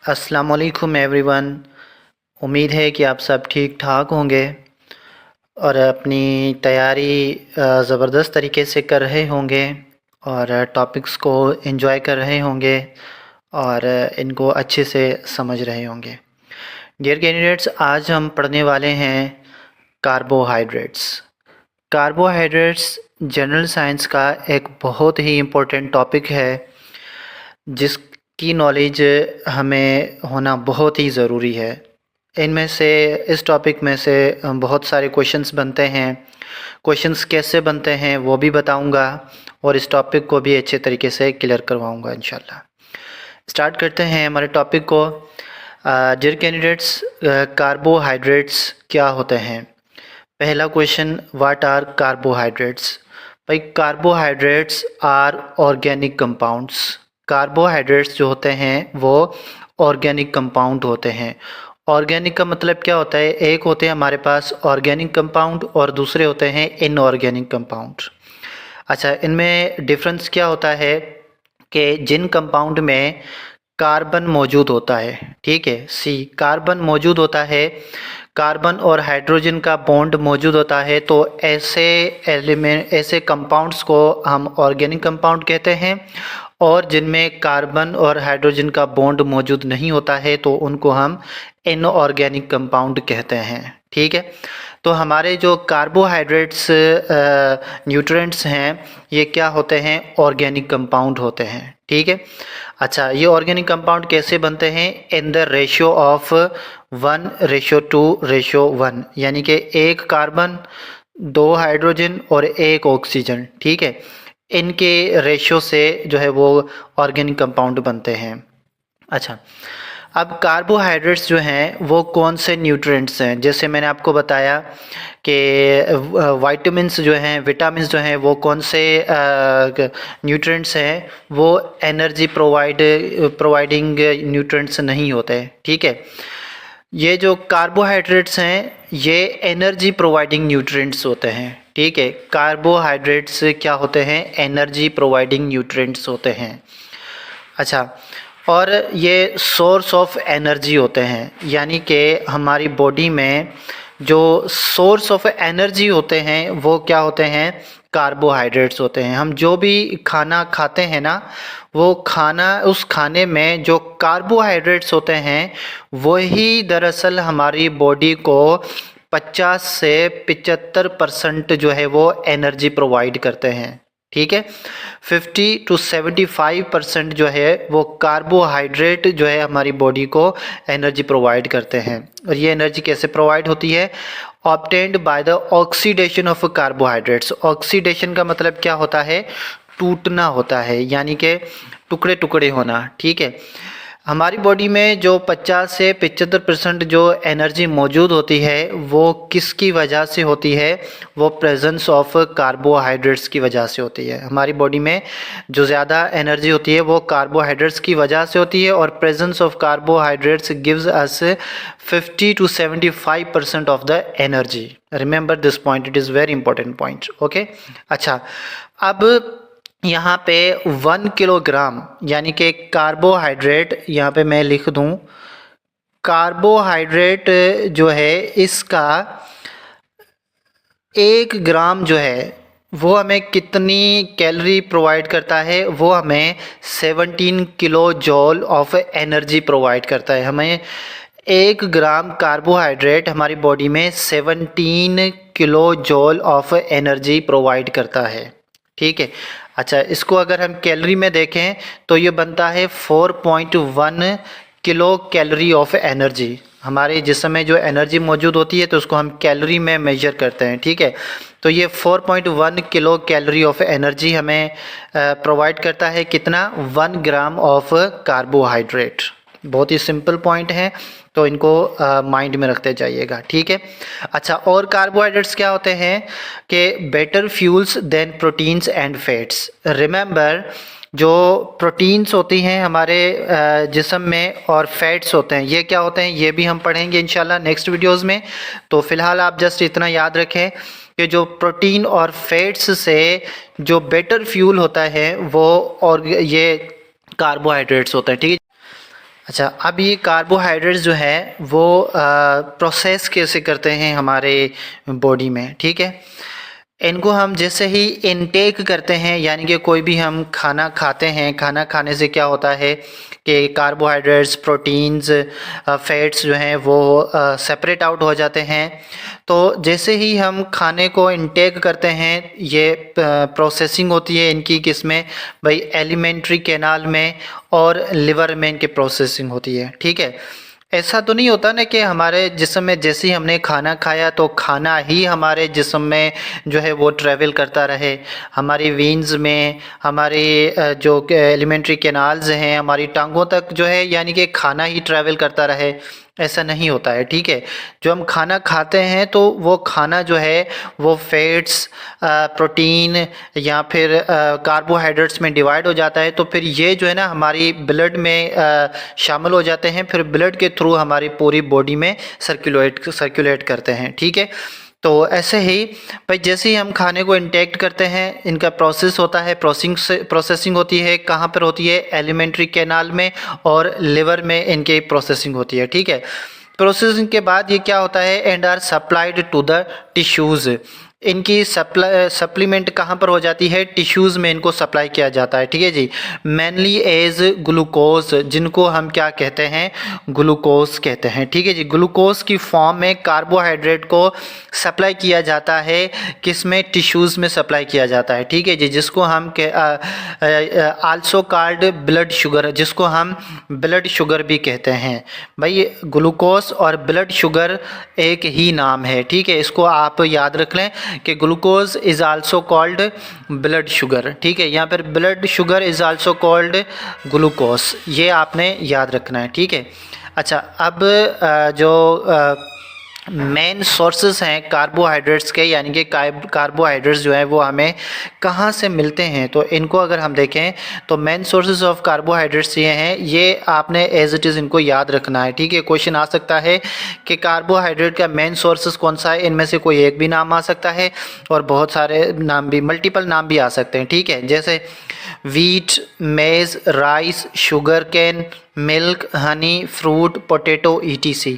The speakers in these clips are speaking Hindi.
अस्सलाम वालेकुम एवरीवन। उम्मीद है कि आप सब ठीक ठाक होंगे और अपनी तैयारी ज़बरदस्त तरीके से कर रहे होंगे और टॉपिक्स को एंजॉय कर रहे होंगे और इनको अच्छे से समझ रहे होंगे। डियर कैंडिडेट्स, आज हम पढ़ने वाले हैं कार्बोहाइड्रेट्स। कार्बोहाइड्रेट्स जनरल साइंस का एक बहुत ही इम्पोर्टेंट टॉपिक है जिसकी नॉलेज हमें होना बहुत ही ज़रूरी है। इनमें से इस टॉपिक में से बहुत सारे क्वेश्चंस बनते हैं। क्वेश्चंस कैसे बनते हैं वो भी बताऊंगा और इस टॉपिक को भी अच्छे तरीके से क्लियर करवाऊंगा इंशाल्लाह। स्टार्ट करते हैं हमारे टॉपिक को। डियर कैंडिडेट्स, कार्बोहाइड्रेट्स क्या होते हैं? पहला क्वेश्चन, व्हाट आर कार्बोहाइड्रेट्स? भाई, carbohydrates are organic compounds. Carbohydrates जो होते हैं वो ऑर्गेनिक कंपाउंड होते हैं। ऑर्गेनिक का मतलब क्या होता है? एक होते हैं हमारे पास ऑर्गेनिक कंपाउंड और दूसरे होते हैं इनऑर्गेनिक कंपाउंड। अच्छा, इनमें डिफरेंस क्या होता है कि जिन कंपाउंड में कार्बन मौजूद होता है, ठीक है, कार्बन मौजूद होता है, कार्बन और हाइड्रोजन का बॉन्ड मौजूद होता है, तो ऐसे कंपाउंड्स को हम ऑर्गेनिक कंपाउंड कहते हैं। और जिनमें कार्बन और हाइड्रोजन का बॉन्ड मौजूद नहीं होता है तो उनको हम इनऑर्गेनिक कंपाउंड कहते हैं, ठीक है। तो हमारे जो कार्बोहाइड्रेट्स न्यूट्रिएंट्स हैं ये क्या होते हैं? ऑर्गेनिक कंपाउंड होते हैं, ठीक है। अच्छा, ये ऑर्गेनिक कंपाउंड कैसे बनते हैं? इन द रेशियो ऑफ 1:2:1, यानी कि एक कार्बन, 2 हाइड्रोजन और 1 ऑक्सीजन, ठीक है। इनके रेशियो से जो है वो ऑर्गेनिक कंपाउंड बनते हैं। अच्छा, अब कार्बोहाइड्रेट्स जो हैं वो कौन से न्यूट्रिएंट्स हैं? जैसे मैंने आपको बताया कि वाइटामिन्स जो हैं, विटामिन्स जो हैं वो कौन से न्यूट्रिएंट्स हैं? वो एनर्जी प्रोवाइडिंग न्यूट्रिएंट्स नहीं होते, ठीक है। ये जो कार्बोहाइड्रेट्स हैं ये एनर्जी प्रोवाइडिंग न्यूट्रिएंट्स होते हैं, ठीक है। कार्बोहाइड्रेट्स क्या होते हैं? एनर्जी प्रोवाइडिंग न्यूट्रिएंट्स होते हैं। अच्छा, और ये सोर्स ऑफ एनर्जी होते हैं, यानी कि हमारी बॉडी में जो सोर्स ऑफ एनर्जी होते हैं वो क्या होते हैं? कार्बोहाइड्रेट्स होते हैं। हम जो भी खाना खाते हैं ना, वो खाना, उस खाने में जो कार्बोहाइड्रेट्स होते हैं वही दरअसल हमारी बॉडी को 50 से 75% जो है वो एनर्जी प्रोवाइड करते हैं, ठीक है। 50 to 75% जो है वो कार्बोहाइड्रेट जो है हमारी बॉडी को एनर्जी प्रोवाइड करते हैं। और ये एनर्जी कैसे प्रोवाइड होती है? Obtained by the oxidation of carbohydrates. Oxidation का मतलब क्या होता है? टूटना होता है, यानी कि टुकड़े टुकड़े होना, ठीक है। हमारी बॉडी में जो 50 से 75% जो एनर्जी मौजूद होती है वो किसकी वजह से होती है? वो प्रेजेंस ऑफ कार्बोहाइड्रेट्स की वजह से होती है। हमारी बॉडी में जो ज़्यादा एनर्जी होती है वो कार्बोहाइड्रेट्स की वजह से होती है और presence of carbohydrates gives us 50 to 75% of the energy. Remember this point, it is very important point, okay. अच्छा, अब यहाँ पे 1 किलोग्राम यानी कि कार्बोहाइड्रेट, यहाँ पे मैं लिख दूँ, कार्बोहाइड्रेट जो है इसका 1 ग्राम जो है वो हमें कितनी कैलोरी प्रोवाइड करता है? वो हमें 17 किलो जॉल ऑफ एनर्जी प्रोवाइड करता है। हमें 1 ग्राम कार्बोहाइड्रेट हमारी बॉडी में 17 किलो जॉल ऑफ एनर्जी प्रोवाइड करता है, ठीक है। अच्छा, इसको अगर हम कैलोरी में देखें तो ये बनता है 4.1 किलो कैलोरी ऑफ एनर्जी। हमारे जिस्म में जो एनर्जी मौजूद होती है तो उसको हम कैलोरी में मेजर करते हैं, ठीक है। तो ये 4.1 किलो कैलोरी ऑफ एनर्जी हमें प्रोवाइड करता है। कितना? 1 ग्राम ऑफ कार्बोहाइड्रेट। बहुत ही सिंपल पॉइंट है, तो इनको माइंड में रखते जाइएगा, ठीक है। अच्छा, और कार्बोहाइड्रेट्स क्या होते हैं कि better fuels than proteins and fats. Remember, जो प्रोटीन्स होती हैं हमारे जिस्म में और फैट्स होते हैं, ये क्या होते हैं ये भी हम पढ़ेंगे इंशाल्लाह नेक्स्ट वीडियोज़ में। तो फ़िलहाल आप जस्ट इतना याद रखें कि जो प्रोटीन और फैट्स से जो बेटर फ्यूल होता है वो और ये कार्बोहाइड्रेट्स होते हैं, ठीक है। अच्छा, अब ये कार्बोहाइड्रेट्स जो है वो प्रोसेस कैसे करते हैं हमारे बॉडी में, ठीक है। इनको हम जैसे ही इनटेक करते हैं, यानी कि कोई भी हम खाना खाते हैं, खाना खाने से क्या होता है कि कार्बोहाइड्रेट्स, प्रोटीन्स, फैट्स जो हैं वो सेपरेट आउट हो जाते हैं। तो जैसे ही हम खाने को इनटेक करते हैं, ये प्रोसेसिंग होती है इनकी किसमें भाई, एलिमेंट्री कैनाल में और लिवर में इनकी प्रोसेसिंग होती है, ठीक है। ऐसा तो नहीं होता ना कि हमारे जिस्म में जैसे ही हमने खाना खाया तो खाना ही हमारे जिस्म में जो है वो ट्रैवल करता रहे, हमारी वेन्स में, हमारे जो एलिमेंट्री कैनाल्स हैं, हमारी टांगों तक जो है यानी कि खाना ही ट्रैवल करता रहे। ऐसा नहीं होता है, ठीक है। जो हम खाना खाते हैं तो वो खाना जो है वो फैट्स, प्रोटीन या फिर कार्बोहाइड्रेट्स में डिवाइड हो जाता है। तो फिर ये जो है ना हमारी ब्लड में शामिल हो जाते हैं, फिर ब्लड के थ्रू हमारी पूरी बॉडी में सर्कुलेट करते हैं, ठीक है। तो ऐसे ही भाई जैसे ही हम खाने को इंटेक्ट करते हैं, इनका प्रोसेस होता है, प्रोसेसिंग होती है, कहाँ पर होती है, एलिमेंट्री कैनाल में और लिवर में इनकी प्रोसेसिंग होती है, ठीक है। प्रोसेसिंग के बाद ये क्या होता है, and are supplied to the tissues. इनकी सप्लीमेंट कहाँ पर हो जाती है, टिश्यूज़ में इनको सप्लाई किया जाता है, ठीक है जी। मेनली एज ग्लूकोज, जिनको हम क्या कहते हैं, ग्लूकोज कहते हैं, ठीक है जी। ग्लूकोज की फॉर्म में कार्बोहाइड्रेट को सप्लाई किया जाता है, किसमें, टिश्यूज़ में सप्लाई किया जाता है, ठीक है जी। जिसको हम आल्सो कॉल्ड ब्लड शुगर, जिसको हम ब्लड शुगर भी कहते हैं। भाई ग्लूकोज और ब्लड शुगर एक ही नाम है, ठीक है। इसको आप याद रख लें कि glucose is also called blood sugar, ठीक है। यहाँ पर blood sugar is also called glucose, ये आपने याद रखना है, ठीक है। अच्छा, अब जो मेन सोर्सेस हैं कार्बोहाइड्रेट्स के, यानी कि कार्बोहाइड्रेट्स जो है वो हमें कहाँ से मिलते हैं, तो इनको अगर हम देखें तो मेन सोर्सेस ऑफ कार्बोहाइड्रेट्स ये हैं, ये आपने एज इट इज़ इनको याद रखना है, ठीक है। क्वेश्चन आ सकता है कि कार्बोहाइड्रेट का मेन सोर्सेस कौन सा है, इनमें से कोई एक भी नाम आ सकता है और बहुत सारे नाम भी, मल्टीपल नाम भी आ सकते हैं, ठीक है। जैसे वीट, मेज, rice, sugar cane, milk, Honey, fruit, potato, ETC।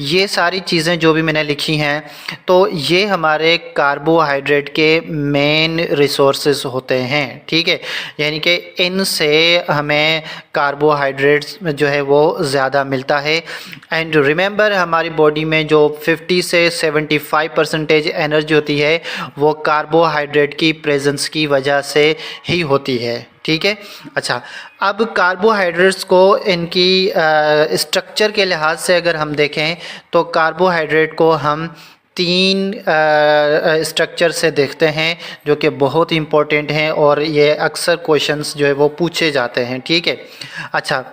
ये सारी चीज़ें जो भी मैंने लिखी हैं, तो ये हमारे कार्बोहाइड्रेट के मेन रिसोर्सेज होते हैं, ठीक है। यानी कि इनसे हमें कार्बोहाइड्रेट्स जो है वो ज़्यादा मिलता है। एंड रिमेंबर, हमारी बॉडी में जो 50 से 75% एनर्जी होती है वो कार्बोहाइड्रेट की प्रेजेंस की वजह से ही होती है, ठीक है। अच्छा, अब कार्बोहाइड्रेट्स को इनकी स्ट्रक्चर के लिहाज से अगर हम देखें तो कार्बोहाइड्रेट को हम 3 स्ट्रक्चर से देखते हैं जो कि बहुत इंपॉर्टेंट हैं और ये अक्सर क्वेश्चंस जो है वो पूछे जाते हैं, ठीक है। अच्छा,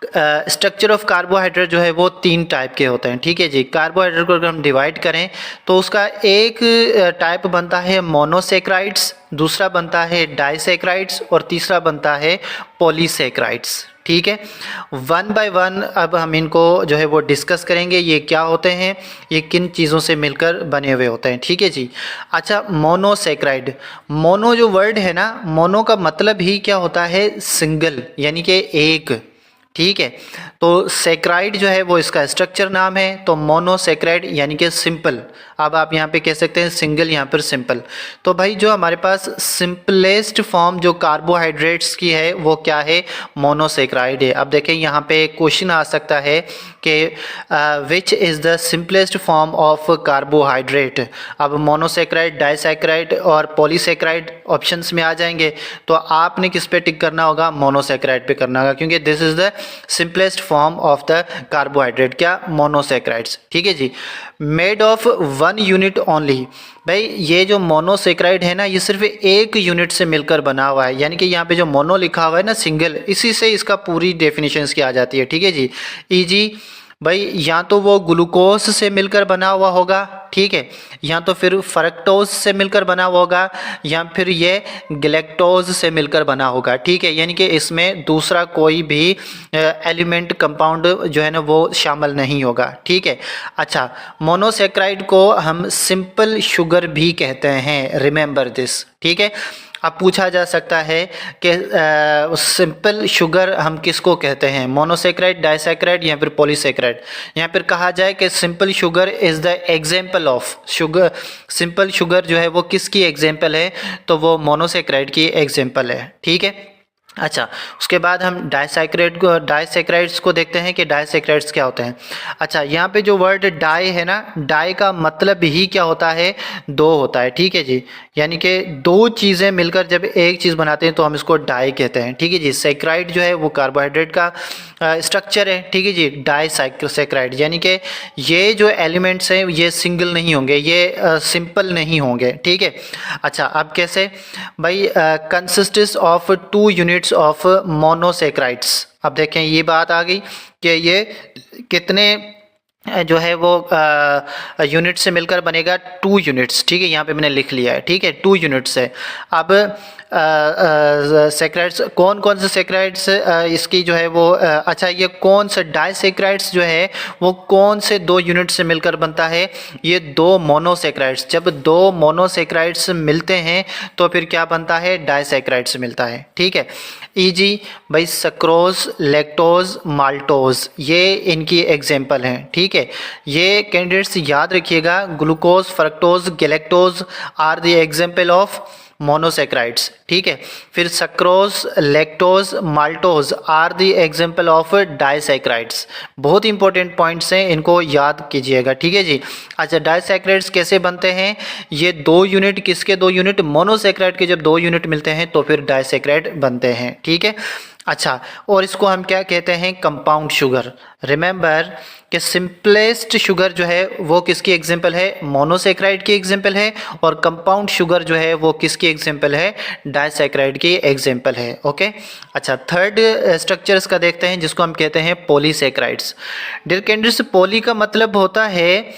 स्ट्रक्चर ऑफ कार्बोहाइड्रेट जो है वो 3 टाइप के होते हैं, ठीक है जी। कार्बोहाइड्रेट को अगर हम डिवाइड करें तो उसका एक टाइप बनता है मोनोसेक्राइड्स, दूसरा बनता है डाइसेक्राइड्स और तीसरा बनता है पॉलीसेक्राइड्स, ठीक है। 1 बाय 1 अब हम इनको जो है वो डिस्कस करेंगे, ये क्या होते हैं, ये किन चीज़ों से मिलकर बने हुए होते हैं, ठीक है जी। अच्छा, मोनोसेक्राइड, मोनो जो वर्ड है ना, मोनो का मतलब ही क्या होता है, सिंगल, यानी कि एक, ठीक है। तो सेक्राइड जो है वो इसका स्ट्रक्चर नाम है, तो मोनोसेक्राइड यानी कि सिंपल। अब आप यहाँ पे कह सकते हैं सिंगल, यहाँ पर सिंपल। तो भाई जो हमारे पास सिंपलेस्ट फॉर्म जो कार्बोहाइड्रेट्स की है वो क्या है, मोनोसेक्राइड है। अब देखें यहाँ पे क्वेश्चन आ सकता है कि which is the simplest form of carbohydrate. अब मोनोसेक्राइड, डाइसेक्राइड और पॉलीसेक्राइड ऑप्शंस में आ जाएंगे, तो आपने किस पे टिक करना होगा, मोनोसेक्राइड पे करना होगा, क्योंकि this is the simplest form of the carbohydrate, क्या, मोनोसेक्राइड्स, ठीक है जी। मेड ऑफ 1 यूनिट ओनली, भाई ये जो मोनोसेक्राइड है ना, ये सिर्फ एक यूनिट से मिलकर बना हुआ है, यानी कि यहाँ पे जो मोनो लिखा हुआ है ना, सिंगल, इसी से इसका पूरी डेफिनेशन इसकी आ जाती है, ठीक है जी। ईजी, भाई या तो वो ग्लूकोज से मिलकर बना हुआ होगा, ठीक है, या तो फिर फ्रक्टोज से मिलकर बना हुआ होगा, या फिर ये गैलेक्टोज से मिलकर बना होगा, ठीक है। यानी कि इसमें दूसरा कोई भी एलिमेंट कंपाउंड जो है ना वो शामिल नहीं होगा, ठीक है। अच्छा, मोनोसेक्राइड को हम सिंपल शुगर भी कहते हैं, रिमेंबर दिस, ठीक है। अब पूछा जा सकता है कि सिंपल शुगर हम किसको कहते हैं, मोनोसेक्राइड, डाइसेक्राइड या फिर पॉलीसेक्राइड। यहाँ पर कहा जाए कि simple sugar is the example of sugar, simple sugar जो है वो किसकी एग्जाम्पल है, तो वो मोनोसेक्राइड की एग्जाम्पल है। ठीक है। अच्छा, उसके बाद हम डाइसेक्राइड्स को देखते हैं कि डाइसेक्राइड्स क्या होते हैं। अच्छा, यहाँ पे जो वर्ड डाई है ना, डाई का मतलब ही क्या होता है, दो होता है। ठीक है जी, यानी कि दो चीज़ें मिलकर जब एक चीज़ बनाते हैं तो हम इसको डाई कहते हैं। ठीक है जी। सेक्राइड जो है वो कार्बोहाइड्रेट का स्ट्रक्चर है। ठीक है जी। डाइसेक्राइड यानी कि ये जो एलिमेंट्स हैं ये सिंगल नहीं होंगे, ये सिंपल नहीं होंगे। ठीक है। अच्छा, अब कैसे भाई, consistence of 2 units of monosaccharides. अब देखें ये बात आ गई कि ये कितने जो है वो यूनिट से मिलकर बनेगा, 2 यूनिट्स। ठीक है, यहाँ पे मैंने लिख लिया है। ठीक है, 2 यूनिट्स है। अब सेक्राइड्स कौन कौन से सेक्राइड्स इसकी जो है वो अच्छा, ये कौन से डाइसेक्राइड्स जो है वो कौन से 2 यूनिट से मिलकर बनता है, ये 2 मोनोसेक्राइड्स। जब 2 मोनोसेक्राइड्स मिलते हैं तो फिर क्या बनता है, डाइसेक्राइड्स मिलता है। ठीक है। ईजी भाई सक्रोज, लैक्टोज, माल्टोज, ये इनकी एग्जाम्पल हैं। ठीक है, ये कैंडिडेट्स याद रखिएगा, glucose, fructose, galactose are the example of monosaccharides. ठीक है। फिर sucrose, lactose, maltose are the example of disaccharides. बहुत इंपॉर्टेंट पॉइंट्स हैं, इनको याद कीजिएगा। ठीक है जी। अच्छा, डाइसेक्राइड्स कैसे बनते हैं, ये 2 यूनिट, किसके 2 यूनिट, मोनोसेक्राइड के जब 2 यूनिट मिलते हैं तो फिर डाइसेक्राइड बनते हैं। ठीक है। अच्छा, और इसको हम क्या कहते हैं, कंपाउंड शुगर। रिमेंबर कि सिंपलेस्ट शुगर जो है वो किसकी एग्जाम्पल है, मोनोसेक्राइड की एग्जाम्पल है, और कंपाउंड शुगर जो है वो किसकी एग्जाम्पल है, डाइसेक्राइड की एग्जाम्पल है। ओके। अच्छा, थर्ड स्ट्रक्चर्स का देखते हैं जिसको हम कहते हैं पॉलीसेक्राइड्स। डियर कैंडिडेट्स, पॉली का मतलब होता है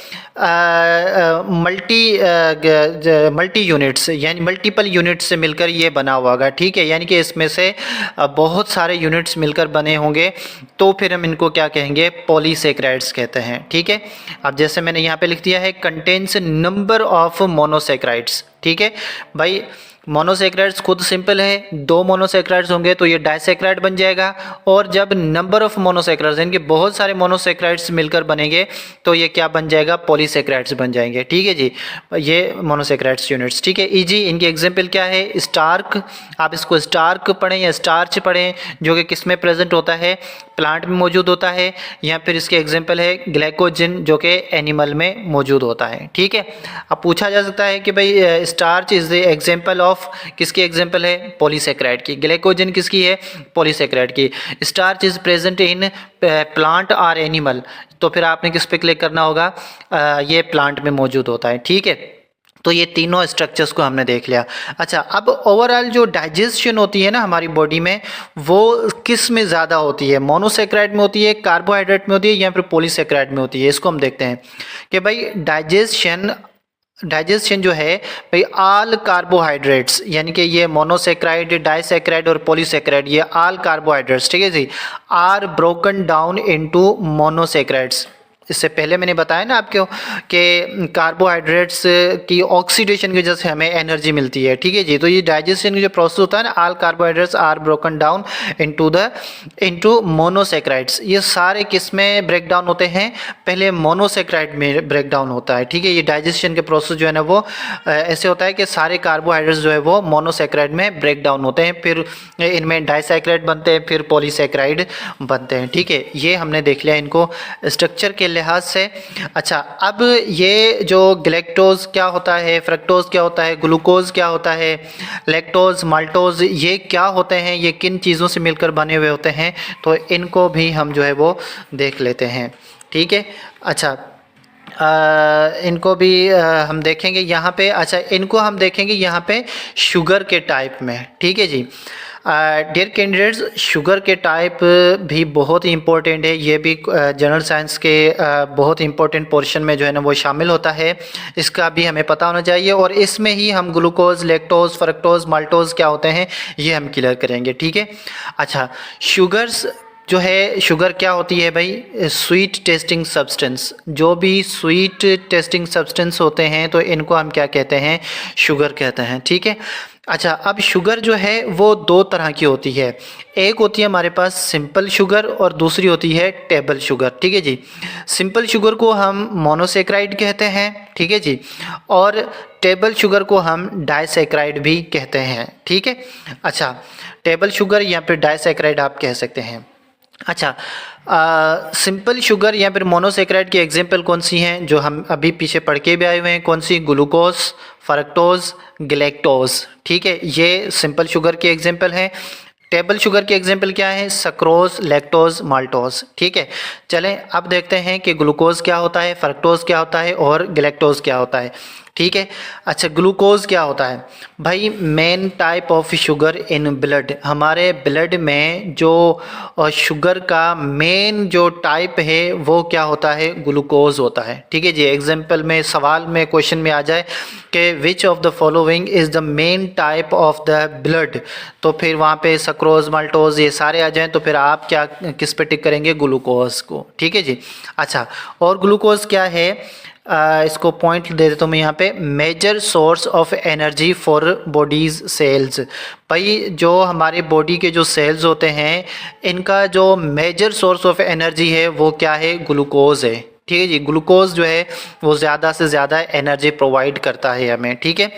मल्टी यूनिट्स, यानी मल्टीपल यूनिट्स से मिलकर ये बना हुआ होगा। ठीक है, यानी कि इसमें से बहुत सारे यूनिट्स मिलकर बने होंगे तो फिर हम इनको क्या कहेंगे, पॉलीसेक्राइड्स कहते हैं। ठीक है। अब जैसे मैंने यहाँ पे लिख दिया है, कंटेन्स नंबर ऑफ मोनोसेक्राइड्स। ठीक है भाई, मोनोसेक्राइड्स खुद सिंपल है, 2 मोनोसेक्राइड्स होंगे तो ये डाइसेक्राइड बन जाएगा, और जब नंबर ऑफ मोनोसेक्राइड्स यानी कि बहुत सारे मोनोसेक्राइड्स मिलकर बनेंगे तो ये क्या बन जाएगा, पॉलीसेक्राइड्स बन जाएंगे। ठीक है जी, ये मोनोसेक्राइड्स यूनिट्स। ठीक है। इजी, इनकी एग्जांपल क्या है, स्टार्क, आप इसको स्टार्क पढ़ें या स्टार्च पढ़ें, जो कि किस में प्रेजेंट होता है, प्लांट में मौजूद होता है, या फिर इसके एग्जाम्पल है ग्लाइकोजन जो कि एनिमल में मौजूद होता है। ठीक है। अब पूछा जा सकता है कि भाई starch is the example of, किसकी एग्जाम्पल है, पॉलीसेक्राइड की। ग्लाइकोजन किसकी है, पॉलीसेक्राइड की। Starch is present in plant और एनिमल, तो फिर आपने किस पे क्लिक करना होगा, ये प्लांट में मौजूद होता है। ठीक है। तो ये तीनों स्ट्रक्चर्स को हमने देख लिया। अच्छा, अब ओवरऑल जो डाइजेशन होती है ना हमारी बॉडी में, वो किस में ज़्यादा होती है, मोनोसेक्राइड में होती है, कार्बोहाइड्रेट में होती है, या फिर पॉलीसेक्राइड में होती है। इसको हम देखते हैं कि भाई डाइजेशन जो है भाई, ऑल कार्बोहाइड्रेट्स, यानी कि ये मोनोसेक्राइड, डाइसेक्राइड और पॉलीसेक्राइड, ये ऑल कार्बोहाइड्रेट्स, ठीक है जी, are broken down into monosaccharides. इससे पहले मैंने बताया ना आपको कि कार्बोहाइड्रेट्स की ऑक्सीडेशन की वजह से हमें एनर्जी मिलती है। ठीक है जी। तो ये डाइजेशन का जो प्रोसेस होता है ना, all carbohydrates are broken down into monosaccharides. ये सारे किस में ब्रेक डाउन होते हैं, पहले मोनोसेक्राइड में ब्रेक डाउन होता है। ठीक है। ये डाइजेशन के प्रोसेस जो है ना वो ऐसे होता है कि सारे कार्बोहाइड्रेट्स जो है वो मोनोसेक्राइड में ब्रेक डाउन होते हैं, फिर इनमें डाइसेक्राइड बनते हैं, फिर पॉलीसेक्राइड बनते हैं। ठीक है। ये हमने देख लिया इनको स्ट्रक्चर के लिहाज से। अच्छा, अब ये जो ग्लैक्टोज क्या होता है, फ्रक्टोज क्या होता है, ग्लूकोज क्या होता है, लैक्टोज, माल्टोज, ये क्या होते हैं, ये किन चीज़ों से मिलकर बने हुए होते हैं, तो इनको भी हम जो है वो देख लेते हैं। ठीक है। अच्छा, इनको भी हम देखेंगे यहाँ पे। अच्छा, इनको हम देखेंगे यहाँ पे शुगर के टाइप में। ठीक है जी। डियर कैंडिडेट्स, शुगर के टाइप भी बहुत ही इंपॉर्टेंट है, ये भी जनरल साइंस के बहुत इंपॉर्टेंट पोर्शन में जो है ना वो शामिल होता है, इसका भी हमें पता होना चाहिए, और इसमें ही हम ग्लूकोज, लैक्टोज, फ्रक्टोज, माल्टोज क्या होते हैं ये हम क्लियर करेंगे। ठीक है। अच्छा, शुगर्स जो है, शुगर क्या होती है भाई, स्वीट टेस्टिंग सब्सटेंस। जो भी स्वीट टेस्टिंग सब्सटेंस होते हैं तो इनको हम क्या कहते हैं, शुगर कहते हैं। ठीक है। अच्छा, अब शुगर जो है वो दो तरह की होती है। एक होती है हमारे पास सिंपल शुगर और दूसरी होती है टेबल शुगर। ठीक है जी। सिंपल शुगर को हम मोनोसेक्राइड कहते हैं। ठीक है जी। और टेबल शुगर को हम डाइसेक्राइड भी कहते हैं। ठीक है। अच्छा, टेबल शुगर या फिर डाइसेक्राइड आप कह सकते हैं। अच्छा, सिंपल शुगर या फिर मोनोसेक्राइड की एग्जांपल कौन सी हैं जो हम अभी पीछे पढ़ के भी आए हुए हैं? कौन सी? Glucose, fructose, galactose. ठीक है, ये सिंपल शुगर की एग्जांपल हैं। टेबल शुगर की एग्जांपल क्या है? Sucrose, lactose, maltose. ठीक है। चलें अब देखते हैं कि ग्लूकोज क्या होता है, फ्रक्टोज क्या होता है और गैलेक्टोज क्या होता है। ठीक है। अच्छा, ग्लूकोज क्या होता है भाई? Main type of sugar in blood. हमारे ब्लड में जो शुगर का मेन जो टाइप है वो क्या होता है? ग्लूकोज होता है। ठीक है जी। एग्जाम्पल में, सवाल में, क्वेश्चन में आ जाए कि विच of the following is the main type of the blood, तो फिर वहाँ पे सक्रोज, माल्टोज ये सारे आ जाएं, तो फिर आप क्या किस पे टिक करेंगे? ग्लूकोज को। ठीक है जी। अच्छा, और ग्लूकोज क्या है? इसको पॉइंट दे देता हूँ मैं यहाँ पे। Major source of energy for body's cells. भाई जो हमारे बॉडी के जो सेल्स होते हैं, इनका जो मेजर सोर्स ऑफ एनर्जी है वो क्या है? ग्लूकोज है। ठीक है जी। ग्लूकोज जो है वो ज़्यादा से ज़्यादा एनर्जी प्रोवाइड करता है हमें। ठीक है।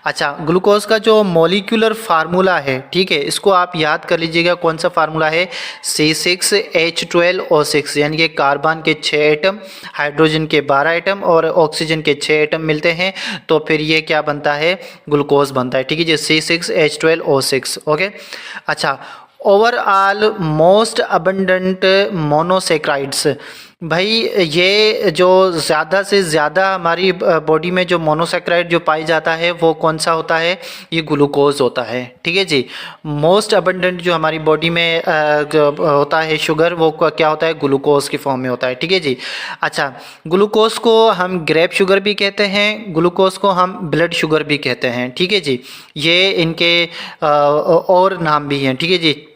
अच्छा, ग्लूकोज का जो मॉलिक्यूलर फार्मूला है, ठीक है, इसको आप याद कर लीजिएगा। कौन सा फार्मूला है? C6H12O6, यानी कि कार्बन के 6 एटम, हाइड्रोजन के 12 एटम और ऑक्सीजन के 6 एटम मिलते हैं, तो फिर ये क्या बनता है? ग्लूकोज बनता है। ठीक है जी। C6H12O6। ओके। अच्छा, ओवरऑल मोस्ट अबंडेंट मोनोसेक्राइड्स। भाई ये जो ज़्यादा से ज़्यादा हमारी बॉडी में जो मोनोसेक्राइड जो पाई जाता है वो कौन सा होता है? ये ग्लूकोज होता है। ठीक है जी। मोस्ट अबंडेंट जो हमारी बॉडी में जो होता है शुगर, वो क्या होता है? ग्लूकोज की फॉर्म में होता है। ठीक है जी। अच्छा, ग्लूकोज को हम ग्रेप शुगर भी कहते हैं, ग्लूकोज को हम ब्लड शुगर भी कहते हैं। ठीक है जी। ये इनके और नाम भी हैं। ठीक है जी।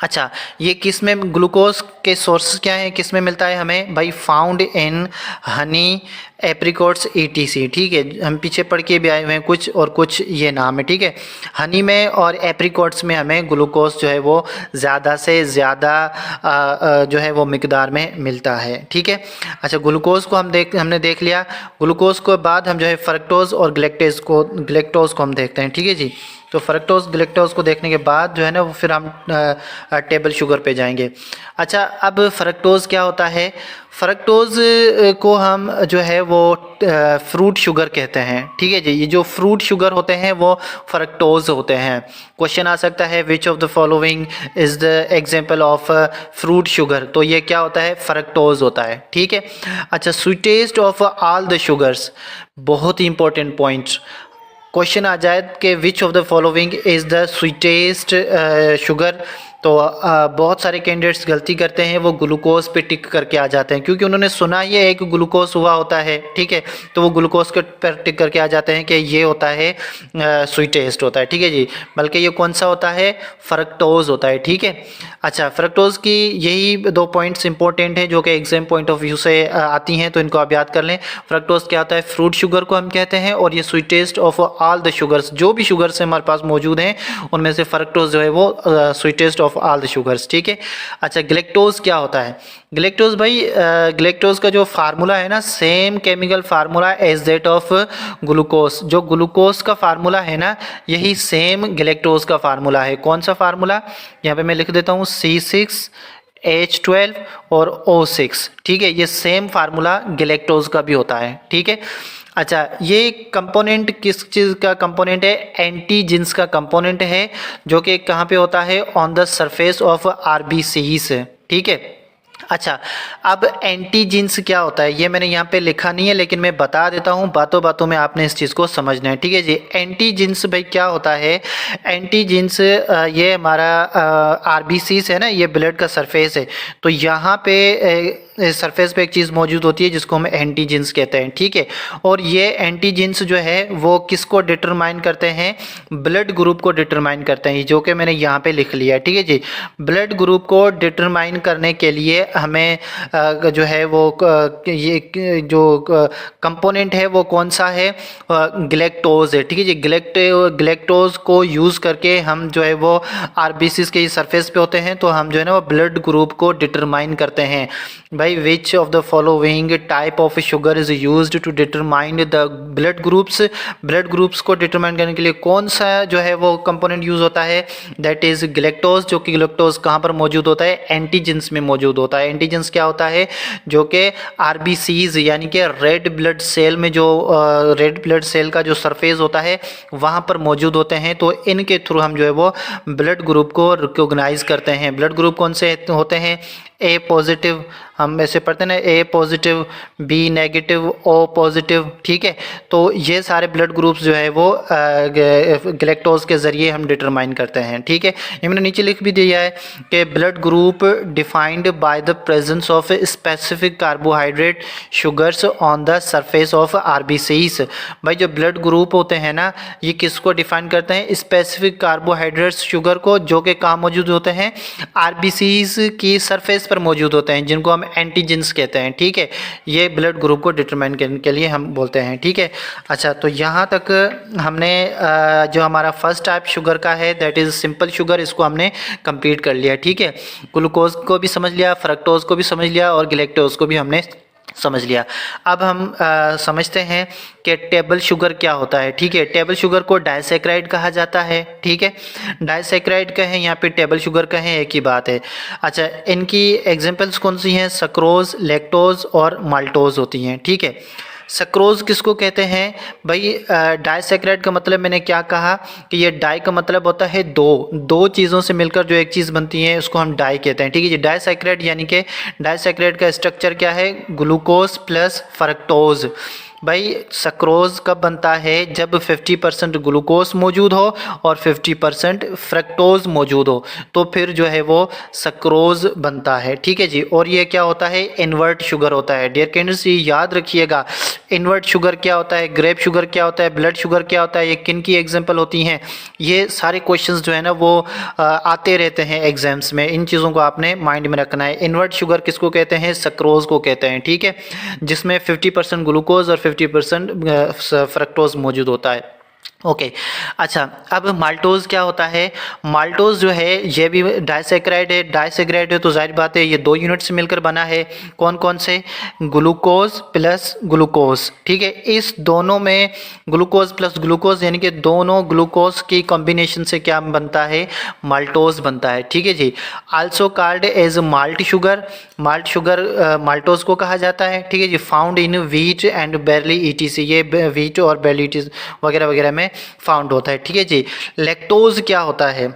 अच्छा, ये किस में ग्लूकोज के सोर्स क्या है, किस में मिलता है हमें? भाई found in Honey, apricots, ETC। ठीक है, हम पीछे पढ़ के भी आए हुए हैं कुछ, और कुछ ये नाम है। ठीक है, हनी में और एप्रिकॉट्स में हमें ग्लूकोज जो है वो ज़्यादा से ज़्यादा जो है वो मिकदार में मिलता है। ठीक है। अच्छा, ग्लूकोज को हमने देख लिया। ग्लूकोज के बाद हम जो है फ्रक्टोज और गैलेक्टोज को हम देखते हैं। ठीक है जी। तो फ्रक्टोज गैलेक्टोज को देखने के बाद जो है ना वो फिर हम टेबल शुगर पे जाएंगे। अच्छा, अब फ्रक्टोज क्या होता है? फ्रक्टोज को हम जो है वो फ्रूट शुगर कहते हैं। ठीक है जी। ये जो फ्रूट शुगर होते हैं वो फ्रक्टोज होते हैं। क्वेश्चन आ सकता है विच of the following is the example of fruit sugar, तो ये क्या होता है? फ्रक्टोज होता है। ठीक है। अच्छा, sweetest of all the sugars, बहुत ही इंपॉर्टेंट पॉइंट। क्वेश्चन आ जाए कि विच of the following is the sweetest sugar, तो बहुत सारे कैंडिडेट्स गलती करते हैं, वो ग्लूकोज पे टिक करके आ जाते हैं, क्योंकि उन्होंने सुना ये है कि ग्लूकोज हुआ होता है। ठीक है, तो वो ग्लूकोज के पर टिक करके आ जाते हैं कि ये होता है स्वीटेस्ट होता है। ठीक है जी। बल्कि ये कौन सा होता है? फ्रक्टोज होता है। ठीक है। अच्छा, फ्रक्टोज की यही दो पॉइंट्स इंपॉर्टेंट हैं जो कि एग्जाम पॉइंट ऑफ व्यू से आती हैं, तो इनको आप याद कर लें। फ्रक्टोज क्या होता है? फ्रूट शुगर को हम कहते हैं, और ये sweetest of all the sugars, जो भी शुगर्स हमारे पास मौजूद हैं उनमें से फ्रक्टोज जो है वो sweetest of all the sugars. ठीक है। अच्छा, गैलेक्टोज क्या होता है? गैलेक्टोज भाई, गैलेक्टोज का जो फार्मूला है ना, same chemical formula as that of glucose. जो ग्लूकोज का फार्मूला है ना, यही सेम गैलेक्टोज का फार्मूला है। कौन सा फार्मूला? यहाँ पे मैं लिख देता हूँ, C6H12 और O6। ठीक है, ये सेम फार्मूला गैलेक्टोज का भी होता है। ठीक है। अच्छा, ये कंपोनेंट किस चीज़ का कंपोनेंट है? एंटीजिन्स का कंपोनेंट है, जो कि कहाँ पे होता है? On the surface of RBCs। ठीक है। अच्छा, अब एंटीजिन्स क्या होता है ये मैंने यहाँ पे लिखा नहीं है, लेकिन मैं बता देता हूँ, बातों बातों में आपने इस चीज़ को समझना है। ठीक है जी। एंटीजिन्स भाई क्या होता है? एंटीजिन्स ये हमारा RBCs है ना, ये ब्लड का सरफेस है, तो यहाँ पे सरफेस पे एक चीज़ मौजूद होती है जिसको हम एंटीजिन्स कहते हैं। ठीक है। और ये एंटीजिन्स जो है वो किसको डिटरमाइन करते हैं? ब्लड ग्रुप को डिटरमाइन करते हैं, जो कि मैंने यहाँ पे लिख लिया है। ठीक है जी। ब्लड ग्रुप को डिटरमाइन करने के लिए हमें जो है वो ये जो कंपोनेंट है वो कौन सा है, ग्लेक्टोज है, ठीक है जी। ग्लेक्टोज को यूज़ करके हम जो है वो आरबीसीज के सरफेस पे होते हैं, तो हम जो है ना वो ब्लड ग्रुप को डिटरमाइन करते हैं। भाई which of the following type of sugar is used to determine the blood groups को डिटरमाइन करने के लिए कौन सा जो है वो कंपोनेंट यूज होता है, दैट इज ग्लेक्टोज। जो कि ग्लेक्टोज कहाँ पर मौजूद होता है, एंटीजेंस में मौजूद होता है। एंटीजेंस क्या होता है, जो कि आरबीसीज यानी कि रेड ब्लड सेल में जो रेड ब्लड सेल का जो सरफेस होता है वहाँ पर मौजूद होते हैं। तो इनके थ्रू हम जो है वो ब्लड ग्रुप को रिकॉग्नाइज करते हैं। ब्लड ग्रुप कौन से होते हैं, ए पॉजिटिव, हम ऐसे पढ़ते हैं ना, A positive, B negative, O positive, ठीक है। तो ये सारे ब्लड ग्रुप्स जो है वो ग्लेक्टोज के ज़रिए हम डिटरमाइन करते हैं, ठीक है। ये मैंने नीचे लिख भी दिया है कि blood group defined by the presence of specific carbohydrate sugars on the surface of RBCs. भाई जो ब्लड ग्रुप होते हैं ना, ये किसको डिफाइन करते हैं, स्पेसिफिक कार्बोहाइड्रेट्स शुगर को, जो कि कहाँ मौजूद होते हैं, आरबीसीज की सरफेस पर मौजूद होते हैं, जिनको हम एंटीजेंस कहते हैं, ठीक है। ये ब्लड ग्रुप को डिटरमाइन करने के लिए हम बोलते हैं, ठीक है। अच्छा, तो यहाँ तक हमने जो हमारा फर्स्ट टाइप शुगर का है दैट इज़ सिंपल शुगर, इसको हमने कंप्लीट कर लिया, ठीक है। ग्लूकोज को भी समझ लिया, फ्रक्टोज को भी समझ लिया और ग्लेक्टोज को भी हमने समझ लिया। अब हम समझते हैं कि टेबल शुगर क्या होता है, ठीक है। टेबल शुगर को डाइसैक्राइड कहा जाता है, ठीक है। डाइसैक्राइड कहें यहाँ पे टेबल शुगर कहें, एक ही बात है। अच्छा, इनकी एग्जांपल्स कौन सी हैं, सक्रोज, लैक्टोज और माल्टोज होती हैं, ठीक है। सक्रोज किसको कहते हैं भाई, डाइसैक्राइड का मतलब मैंने क्या कहा कि ये डाई का मतलब होता है दो चीज़ों से मिलकर जो एक चीज़ बनती है उसको हम डाई कहते हैं, ठीक है जी। डाइसैक्राइड यानी कि डाइसैक्राइड का स्ट्रक्चर क्या है, ग्लूकोज प्लस फ्रक्टोज। भाई सक्रोज कब बनता है, जब 50% ग्लूकोज मौजूद हो और 50% फ्रक्टोज मौजूद हो, तो फिर जो है वो सक्रोज बनता है, ठीक है जी। और ये क्या होता है, इन्वर्ट शुगर होता है। डियर कैंडिडेट्स, ये याद रखिएगा, इन्वर्ट शुगर क्या होता है, ग्रेप शुगर क्या होता है, ब्लड शुगर क्या होता है, ये किन की एग्जाम्पल होती हैं। ये सारे क्वेश्चंस जो है ना वो आते रहते हैं एग्जाम्स में, इन चीज़ों को आपने माइंड में रखना है। इन्वर्ट शुगर किसको कहते हैं, सक्रोज को कहते हैं, ठीक है, जिसमें 50% ग्लूकोज और 50% फ्रक्टोज मौजूद होता है। ओके अच्छा, अब माल्टोज क्या होता है, माल्टोज जो है ये भी डाइसैक्राइड है। डाइसैक्राइड है तो जाहिर बात है ये 2 यूनिट से मिलकर बना है, कौन कौन से, ग्लूकोज प्लस ग्लूकोज, ठीक है। इस दोनों में ग्लूकोज प्लस ग्लूकोज यानी कि दोनों ग्लूकोज की कॉम्बिनेशन से क्या बनता है, माल्टोज बनता है, ठीक है जी। Also called as malt sugar, malt sugar maltose को कहा जाता है, ठीक है जी। Found in wheat and barley ETC, ये व्हीट और बैर्ली वगैरह वगैरह में फाउंड होता है, ठीक है जी। लैक्टोज क्या होता है,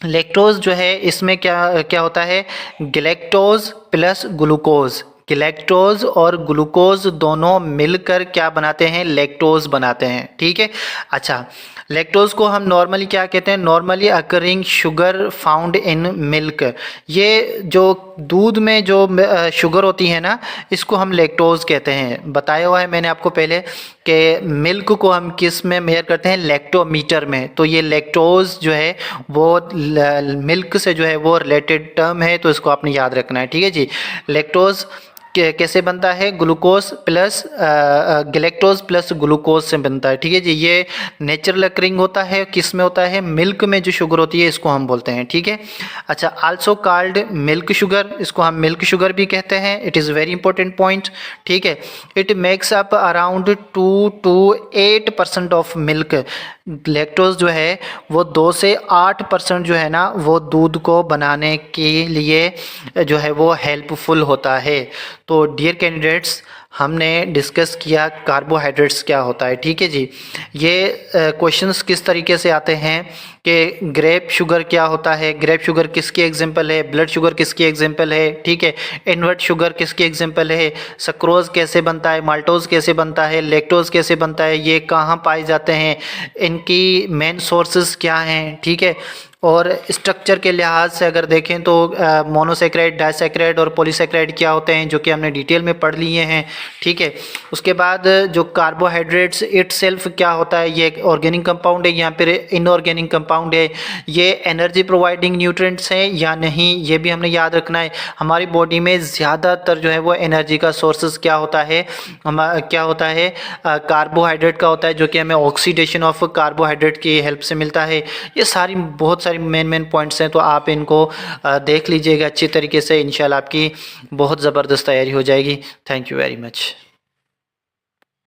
लैक्टोज जो है इसमें क्या क्या होता है, ग्लेक्टोज प्लस ग्लूकोज, ग्लेक्टोज और ग्लूकोज दोनों मिलकर क्या बनाते हैं, लैक्टोज बनाते हैं, ठीक है। अच्छा, लैक्टोज को हम नॉर्मली क्या कहते हैं, normally occurring sugar found in milk. ये जो दूध में जो शुगर होती है ना, इसको हम लैक्टोज कहते हैं। बताया हुआ है मैंने आपको पहले कि मिल्क को हम किस में मेजर करते हैं, लैक्टोमीटर में। तो ये लैक्टोज जो है वो मिल्क से जो है वो रिलेटेड टर्म है, तो इसको आपने याद रखना है, ठीक है जी। लैक्टोज कैसे बनता है, glucose plus galactose plus glucose से बनता है, ठीक है जी। ये नेचुरल अकरिंग होता है, किस में होता है, मिल्क में जो शुगर होती है इसको हम बोलते हैं, ठीक है। अच्छा, आल्सो कॉल्ड मिल्क शुगर, इसको हम मिल्क शुगर भी कहते हैं। It is very important point, ठीक है। It makes up around 2 to 8% of milk. Lactose जो है वो 2 से 8% जो है ना वो दूध को बनाने के लिए जो है वो हेल्पफुल होता है। तो डियर कैंडिडेट्स, हमने डिस्कस किया कार्बोहाइड्रेट्स क्या होता है, ठीक है जी। ये क्वेश्चंस किस तरीके से आते हैं कि ग्रेप शुगर क्या होता है, ग्रेप शुगर किसकी एग्जांपल है, ब्लड शुगर किसकी एग्जांपल है, ठीक है। इन्वर्ट शुगर किसकी एग्जांपल है, सक्रोज कैसे बनता है, माल्टोज कैसे बनता है, लैक्टोज कैसे बनता है, ये कहाँ पाए जाते हैं, इनकी मेन सोर्सेज क्या हैं, ठीक है। और स्ट्रक्चर के लिहाज से अगर देखें तो मोनोसेक्राइड, डाइसेक्राइड और पॉलीसेक्राइड क्या होते हैं, जो कि हमने डिटेल में पढ़ लिए हैं, ठीक है। उसके बाद जो कार्बोहाइड्रेट्स इटसेल्फ क्या होता है, ये एक ऑर्गेनिक कंपाउंड है, यहाँ पर इनऑर्गेनिक कंपाउंड है, ये एनर्जी प्रोवाइडिंग न्यूट्रिएंट्स हैं या नहीं, ये भी हमने याद रखना है। हमारी बॉडी में ज़्यादातर जो है वो एनर्जी का सोर्सेज क्या होता है, कार्बोहाइड्रेट का होता है, जो कि हमें ऑक्सीडेशन ऑफ कार्बोहाइड्रेट की हेल्प से मिलता है। ये सारी बहुत सारी मेन पॉइंट्स हैं, तो आप इनको देख लीजिएगा अच्छी तरीके से, इंशाल्लाह आपकी बहुत ज़बरदस्त तैयारी हो जाएगी। Thank you very much.